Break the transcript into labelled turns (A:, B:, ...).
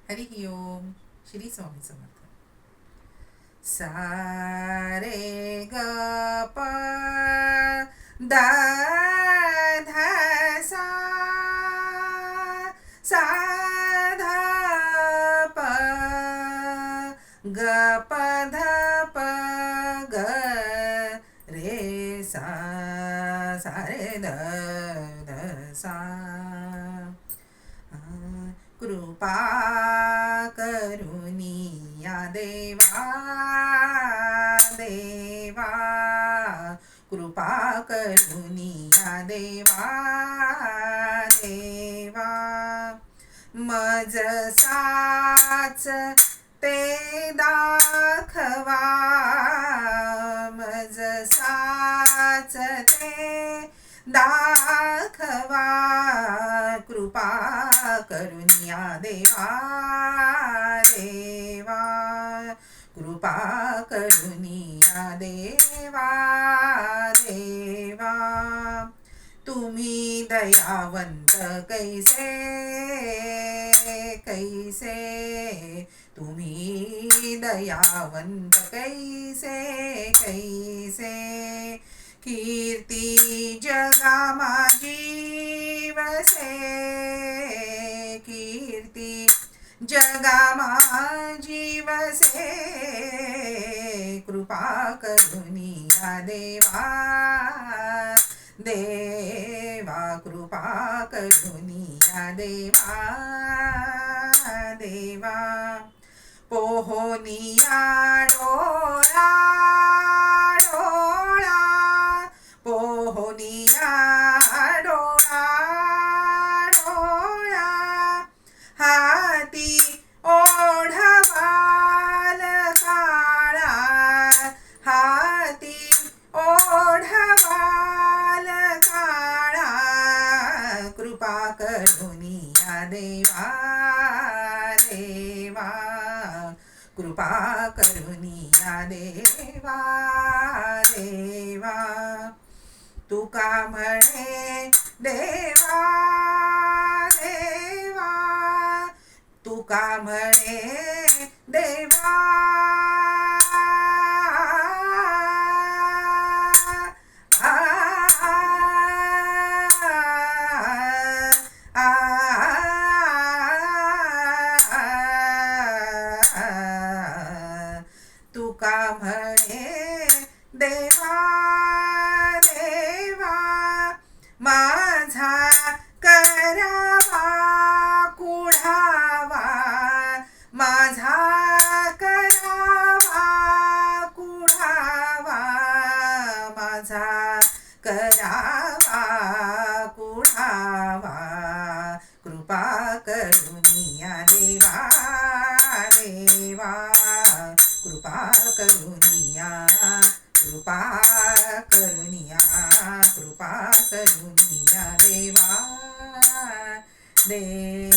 A: हरि ओम. श्री स्वामी समर्थ. सा रे ग प द ध सा सा ध प ग प ध प ग रे सा सा रे द ध सा. कृपा करुनिया देवा देवा, कृपा करुनिया देवा देवा. मज साच ते दाखवा, मज साच ते दाखवा. कृपा करुनिया देवा देवा, कृपा करुनिया देवा देवा. तुम्ही दयावंत कैसे कैसे, तुम्ही दयावंत कैसे कैसे. कीर्ती जगा माझी वसे, कीर्ती जगा माझी वसे. कृपा करुनिया देवा देवा, कृपा करुनिया देवा देवा. पोहोनिया डोळा डोळा, पोहोनिया डोळा डोळा. हाती ओढवाल काळा, हाती ओढवाल काळा. कृपा करुनिया देवा देवा, कृपा करुनिया देवा देवा. तुका म्हणे देवा देवा, तुका म्हणे देवा. आ आ आ तुका म्हणे देवा देवा. माझा करावा कुढावा, माझा करावा कुढावा. माझा करावा कुढावा. कृपा करुनिया देवा देवा, कृपा करुनिया, कृपा करुनिया, कृपा करुनिया देवा देवा.